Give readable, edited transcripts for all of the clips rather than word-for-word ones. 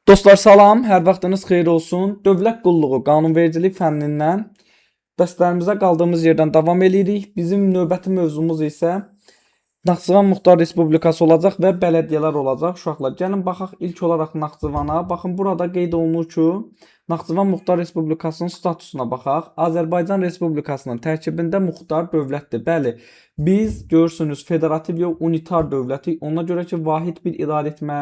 Dostlar salam, hər vaxtınız xeyir olsun. Dövlət qulluğu, qanunvericilik fənnindən dərslərimizə qaldığımız yerdən davam edirik. Bizim növbəti mövzumuz isə Naxçıvan Muxtar Respublikası olacaq və bələdiyyələr olacaq. Uşaqlar, gəlin baxaq ilk olaraq Naxçıvana. Baxın, burada qeyd olunur ki, Naxçıvan Muxtar Respublikasının statusuna baxaq. Azərbaycan Respublikasının tərkibində muxtar dövlətdir. Bəli, biz görürsünüz federativ yox, unitar dövlətik. Ona görə ki, vahid bir idarəetmə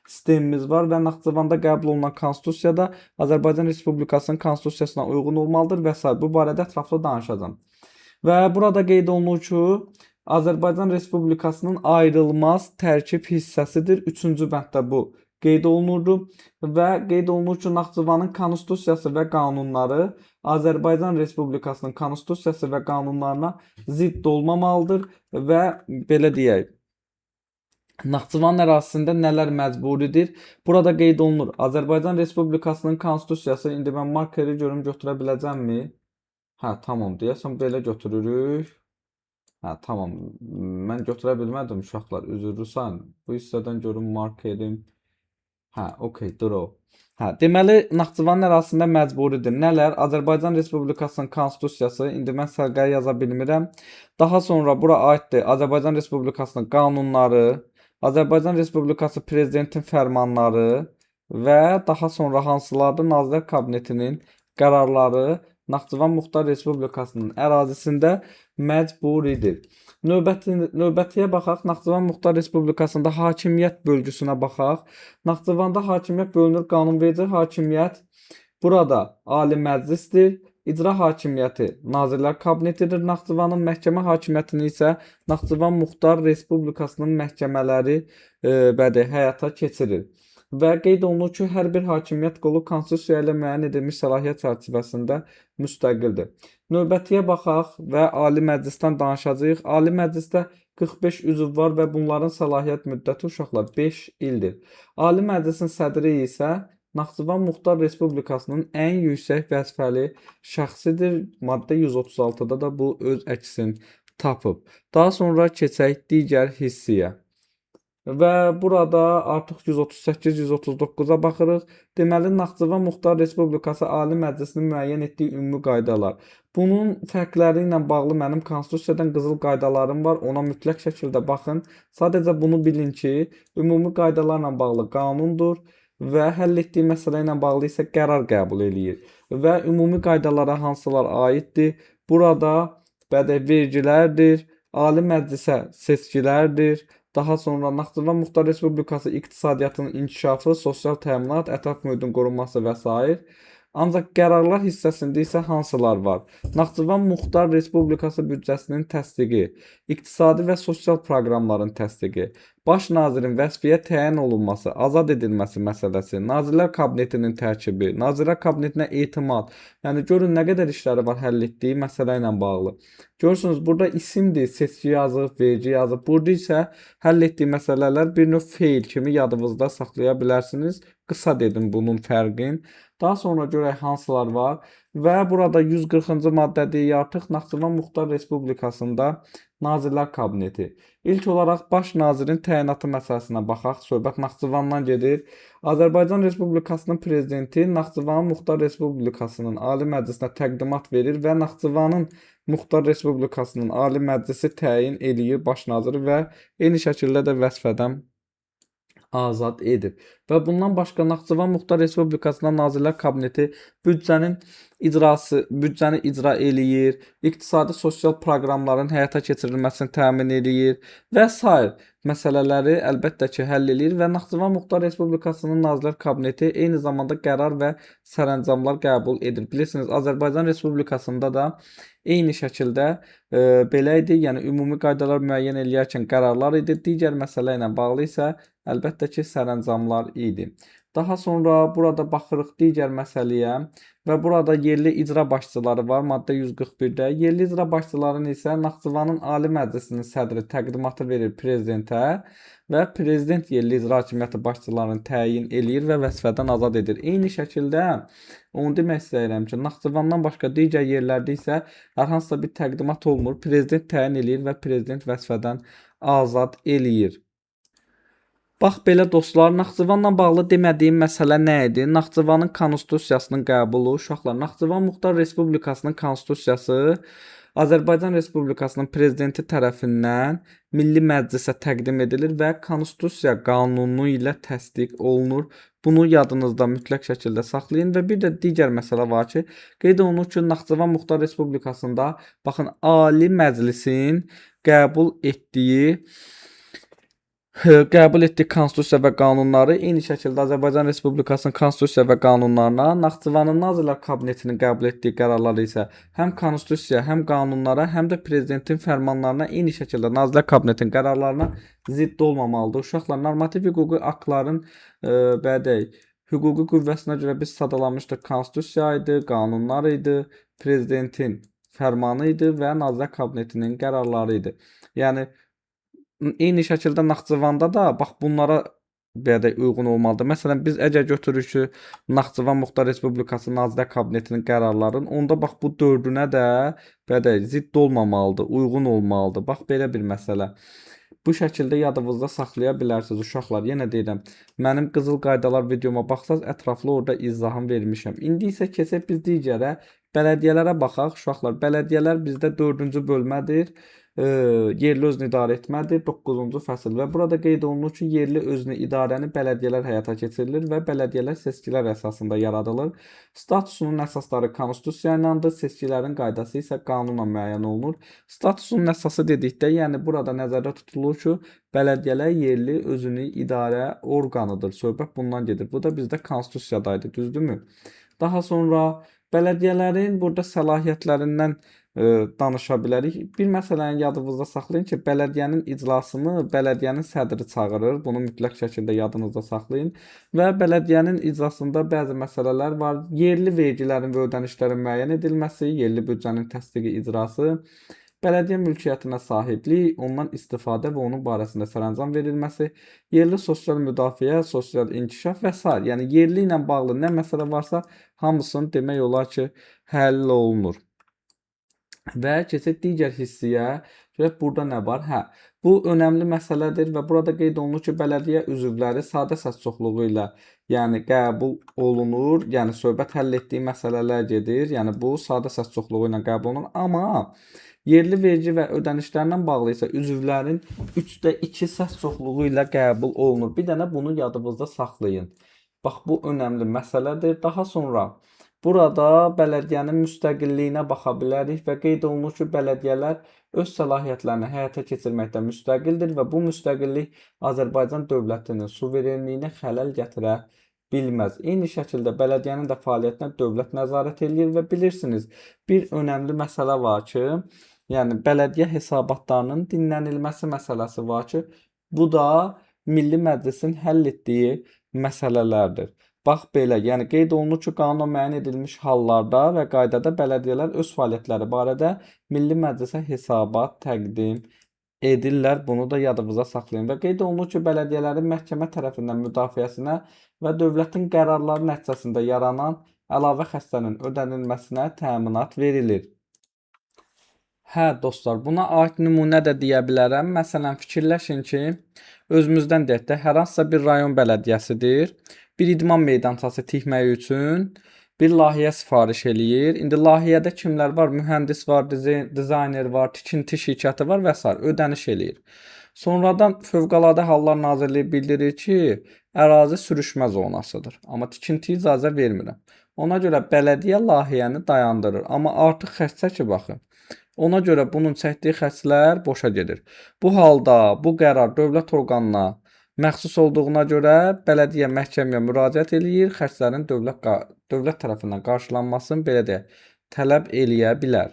sistemimiz var və Naxçıvanda qəbul olunan konstitusiyada Azərbaycan Respublikasının konstitusiyasına uyğun olmalıdır və s. Bu barədə ətraflı danışacağam. Və burada qeyd olunur ki, Azərbaycan Respublikasının ayrılmaz tərkib hissəsidir. 3-cü bənddə bu qeyd olunurdu və qeyd olunur ki, Naxçıvanın konstitusiyası və qanunları Azərbaycan Respublikasının konstitusiyası və qanunlarına zidd olmamalıdır və belə deyək, Naxçıvan ərazisində nələr məcburidir? Burada qeyd olunur. Azərbaycan Respublikasının konstitusiyası, indi mən markeri görüm götürə biləcəmmi? Hə, tamam, deyəsən belə götürürük. Hə, tamam. Mən götürə bilmədim uşaqlar. Üzrlüsən. Bu hissədən görüm markerim. Hə, okey, draw. Hə, deməli Naxçıvan ərazisində məcburidir. Nələr? Azərbaycan Respublikasının konstitusiyası, indi mən sərqəyə yaza bilmirəm. Daha sonra bura aiddir Azərbaycan Respublikasının qanunları, Azərbaycan Respublikası Prezidentin fərmanları və daha sonra hansılardır? Nazirlər Kabinetinin qərarları Naxçıvan Muxtar Respublikasının ərazisində məcburidir. Növbətiyə baxaq. Naxçıvan Muxtar Respublikasında hakimiyyət bölgüsünə baxaq. Naxçıvanda hakimiyyət bölünür. Qanunverici hakimiyyət burada Ali Məclisdir. İcra hakimiyyəti Nazirlər Kabinetidir. Naxçıvanın məhkəmə hakimiyyətini isə Naxçıvan Muxtar Respublikasının məhkəmələri həyata keçirir. Və qeyd olunur ki, hər bir hakimiyyət qolu konstitusiya ilə müəyyən edilmiş səlahiyyət çərçivəsində müstəqildir. Növbətiyə baxaq və Ali Məclisdən danışacağıq. Ali Məclisdə 45 üzv var və bunların səlahiyyət müddəti uşaqlar 5 ildir. Ali Məclisin sədri isə Naxçıvan Muxtar Respublikasının ən yüksək vəzifəli şəxsidir. Maddə 136-da da bu öz əksini tapıb. Daha sonra keçək digər hissəyə. Və burada artıq 138-139-a baxırıq. Deməli, Naxçıvan Muxtar Respublikası Ali Məclisinin müəyyən etdiyi ümumi qaydalar. Bunun fərqləri ilə bağlı mənim konstitusiyadan qızıl qaydalarım var. Ona mütləq şəkildə baxın. Sadəcə bunu bilin ki, ümumi qaydalarla bağlı qanundur və həll etdiyi məsələ ilə bağlı isə qərar qəbul eləyir. Və ümumi qaydalara hansılar aiddir? Burada vergilərdir, Ali Məclisə seçkilərdir. Daha sonra Naxçıvan Muxtar Respublikası iqtisadiyyatının inkişafı, sosial təminat, ətraf mühitin qorunması və s. Ancaq qərarlar hissəsində isə hansılar var? Naxçıvan Muxtar Respublikası büdcəsinin təsdiqi, iqtisadi və sosial proqramların təsdiqi, Baş nazirin vəzifəyə təyin olunması, azad edilməsi məsələsi, Nazirlər Kabinetinin tərkibi, Nazirlər Kabinetinə etimad. Yəni görün nə qədər işləri var həll etdiyi məsələ ilə bağlı. Görürsünüz, burada isimdir, seçki yazıb, vergi yazıb. Burada isə həll etdiyi məsələlər bir növ feil kimi yadınızda saxlaya bilərsiniz. Qısa dedim bunun fərqini. Daha sonra görək hansılar var. Və burada 140-cı maddə deyir artıq Naxçıvan Muxtar Respublikasında Nazirlər Kabineti. İlk olaraq baş nazirin təyinatı məsələsinə baxaq. Söhbət Naxçıvandan gedir. Azərbaycan Respublikasının prezidenti Naxçıvan Muxtar Respublikasının Ali Məclisinə təqdimat verir və Naxçıvanın Muxtar Respublikasının Ali Məclisi təyin eləyir baş naziri və eyni şəkildə də vəzifədən azad edir. Və bundan başqa Naxçıvan Muxtar Respublikasında Nazirlər Kabineti büdcəni icra eləyir, iqtisadi sosial proqramların həyata keçirilməsini təmin eləyir və s. məsələləri əlbəttə ki, həll eləyir və Naxçıvan Muxtar Respublikasının Nazirlər Kabineti eyni zamanda qərar və sərəncamlar qəbul edir. Bilirsiniz, Azərbaycan Respublikasında da eyni şəkildə belə idi, yəni ümumi qaydalar müəyyən eləyərkən qərarlar idi, digər məsələ ilə bağlı isə əlbəttə ki, sərəncamlar idi. Daha sonra burada baxırıq digər məsələyə və burada yerli icra başçıları var, maddə 141-də. Yerli icra başçılarının isə Naxçıvanın Ali Məclisinin sədri təqdimatı verir prezidentə və prezident yerli icra hakimiyyəti başçılarını təyin eləyir və vəzifədən azad edir. Eyni şəkildə onu demək istəyirəm ki, Naxçıvandan başqa digər yerlərdə isə hər hansısa bir təqdimat olmur, prezident təyin eləyir və prezident vəzifədən azad eləyir. Bax belə dostlar, Naxçıvanla bağlı demədiyim məsələ nə idi? Naxçıvanın konstitusiyasının qəbulu, uşaqlar, Naxçıvan Muxtar Respublikasının konstitusiyası Azərbaycan Respublikasının prezidenti tərəfindən Milli Məclisə təqdim edilir və konstitusiya qanunu ilə təsdiq olunur. Bunu yadınızda mütləq şəkildə saxlayın və bir də digər məsələ var ki, qeyd olunur ki, Naxçıvan Muxtar Respublikasında baxın Ali Məclisin qəbul etdiyi qəbul etdiyi konstitusiya və qanunları eyni şəkildə Azərbaycan Respublikasının konstitusiya və qanunlarına, Naxçıvanın Nazirlər Kabinetinin qəbul etdiyi qərarları isə həm konstitusiya, həm qanunlara, həm də prezidentin fərmanlarına, eyni şəkildə Nazirlər Kabinetinin qərarlarına zidd olmamalıdır. Uşaqlar, normativ hüquqi aktların belə deyək, hüquqi qüvvəsinə görə biz sadalamışdıq. Konstitusiya idi, qanunlar idi, prezidentin fərmanı idi və Nazirlər Kabinetinin qərarları idi. Yəni eyni şəkildə Naxçıvanda da bax bunlara belə də uyğun olmalıdır. Məsələn, biz əgər götürürük ki, Naxçıvan Muxtar Respublikası Nazirlər Kabinetinin qərarlarının, onda bax bu dördünə də belə də zidd olmamalıdır, uyğun olmalıdır. Bax belə bir məsələ. Bu şəkildə yadınızda saxlaya bilərsiniz uşaqlar. Yenə deyirəm, mənim qızıl qaydalar videoma baxsaz ətraflı orada izahım vermişəm. İndi isə keçək biz digərə bələdiyyələrə baxaq uşaqlar. Bələdiyyələr bizdə 4-cü bölmədir. Yerli özünü idarə etmədir, 9-cu fəsil və burada qeyd olunur ki, yerli özünü idarəni bələdiyyələr həyata keçirilir və bələdiyyələr seçkilər əsasında yaradılır. Statusunun əsasları konstitusiya ilədir, seçkilərin qaydası isə qanunla müəyyən olunur. Statusunun əsası dedikdə, yəni burada nəzərdə tutulur ki, bələdiyyələr yerli özünü idarə orqanıdır. Söhbət bundan gedir. Bu da bizdə konstitusiyadaydı, düzdürmü? Daha sonra bələdiyyələrin burada səlahiyyətlərindən danışa bilərik. Bir məsələni yadınızda saxlayın ki, bələdiyyənin iclasını bələdiyyənin sədri çağırır. Bunu mütləq şəkildə yadınızda saxlayın. Və bələdiyyənin iclasında bəzi məsələlər var. Yerli vergilərin və ödənişlərin müəyyən edilməsi, yerli büdcənin təsdiqi icrası, bələdiyyə mülkiyyətinə sahiblik, ondan istifadə və onun barəsində sərəncam verilməsi, yerli sosial müdafiə, sosial inkişaf və s. Yəni yerli ilə bağlı nə məsələ varsa, hamısını demək olar ki, həll olunur. Və keçək digər hissəyə. Görək burada nə var? Hə, bu önəmli məsələdir və burada qeyd olunur ki, bələdiyyə üzvləri sadə səs çoxluğu ilə, yəni qəbul olunur. Yəni söhbət həll etdiyi məsələlər gedir. Yəni bu sadə səs çoxluğu ilə qəbul olunur. Amma yerli vergi və ödənişlərlə bağlı isə üzvlərin 3/2 səs çoxluğu ilə qəbul olunur. Bir dənə bunu yadınızda saxlayın. Bax bu önəmli məsələdir. Daha sonra burada bələdiyyənin müstəqilliyinə baxa bilərik və qeyd olunur ki, bələdiyyələr öz səlahiyyətlərini həyata keçirməkdə müstəqildir və bu müstəqillik Azərbaycan dövlətinin suverenliyinə xələl gətirə bilməz. Eyni şəkildə bələdiyyənin də fəaliyyətinə dövlət nəzarət eləyir və bilirsiniz, bir önəmli məsələ var ki, yəni bələdiyyə hesabatlarının dinlənilməsi məsələsi var ki, bu da Milli Məclisin həll etdiyi məsələlərdir. Bax belə, yəni qeyd olunur ki, qanunla müəyyən edilmiş hallarda və qaydada bələdiyyələr öz fəaliyyətləri barədə Milli Məclisə hesabat təqdim edirlər. Bunu da yadınıza saxlayın. Və qeyd olunur ki, bələdiyyələrin məhkəmə tərəfindən müdafiəsinə və dövlətin qərarları nəticəsində yaranan əlavə xərclərin ödənilməsinə təminat verilir. Hə, dostlar, buna aid nümunə də deyə bilərəm. Məsələn, fikirləşin ki, özümüzdən deyək də, hər hansısa bir rayon bələdiyyəsidir. Bir idman meydançası tikmək üçün bir layihə sifariş eləyir. İndi layihədə kimlər var? Mühəndis var, dizayner var, tikinti şirkəti var və s. ödəniş eləyir. Sonradan Fövqəladə Hallar Nazirliyi bildirir ki, ərazi sürüşmə zonasıdır. Amma tikinti icazə vermirəm. Ona görə bələdiyyə layihəni dayandırır. Amma artıq xərcə ki, baxın. Ona görə bunun çəkdiyi xərclər boşa gedir. Bu halda bu qərar dövlət orqanına məxsus olduğuna görə bələdiyyə məhkəməyə müraciət eləyir, xərclərin dövlət tərəfindən qarşılanmasını belə deyək, tələb eləyə bilər.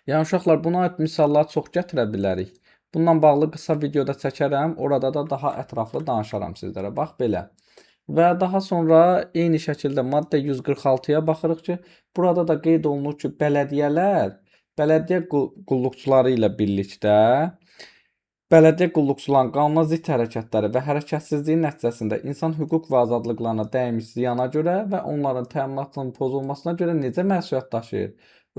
Yəni uşaqlar, buna aid misallar çox gətirə bilərik. Bununla bağlı qısa videoda çəkərəm, orada da daha ətraflı danışaram sizlərə. Bax belə. Və daha sonra eyni şəkildə maddə 146-ya baxırıq ki, burada da qeyd olunur ki, bələdiyyələr bələdiyyə qulluqçuları ilə birlikdə bələdiyyə qulluqçularının qanuna zidd hərəkətləri və hərəkətsizliyi nəticəsində insan hüquq və azadlıqlarına dəymiş ziyana görə və onların təminatının pozulmasına görə necə məsuliyyət daşıyır?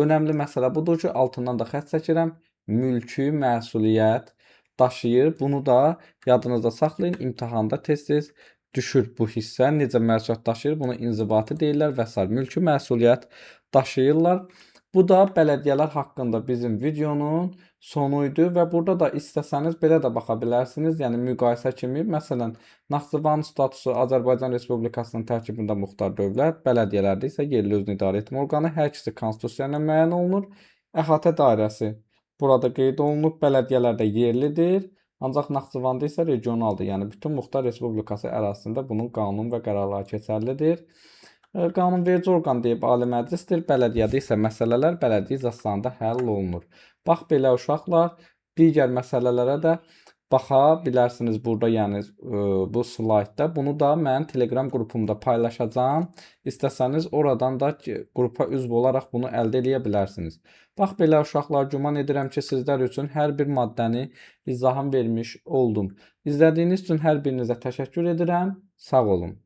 Önəmli məsələ budur ki, altından da xətt çəkirəm, mülki məsuliyyət daşıyır. Bunu da yadınızda saxlayın. İmtahanda tez-tez düşür bu hissə. Necə məsuliyyət daşıyır? Buna inzibati deyirlər və s. Mülki məsuliyyət daşıyırlar. Bu da bələdiyyələr haqqında bizim videonun sonu idi və burada da istəsəniz belə də baxa bilərsiniz. Yəni müqayisə kimi, məsələn, Naxçıvan statusu Azərbaycan Respublikasının tərkibində muxtar dövlət, bələdiyyələrdə isə yerli özünü idarə etmə orqanı, hər ikisi konstitusiya ilə müəyyən olunur. Əhatə dairəsi burada qeyd olunub, bələdiyyələrdə yerlidir. Ancaq Naxçıvanda isə regionaldır. Yəni bütün muxtar respublikası ərazisində bunun qanun və qərarları keçərlidir. Qanunverici orqan deyib Ali Məclisdir, bələdiyyədə isə məsələlər bələdiyyə iclaslarında həll olunur. Bax belə uşaqlar, digər məsələlərə də baxa bilərsiniz burada, yəni bu slaydda. Bunu da mən Telegram qrupumda paylaşacağam. İstəsəniz oradan da qrupa üzv olaraq bunu əldə edə bilərsiniz. Bax belə uşaqlar, güman edirəm ki, sizlər üçün hər bir maddəni izahım vermiş oldum. İzlədiyiniz üçün hər birinizə təşəkkür edirəm. Sağ olun.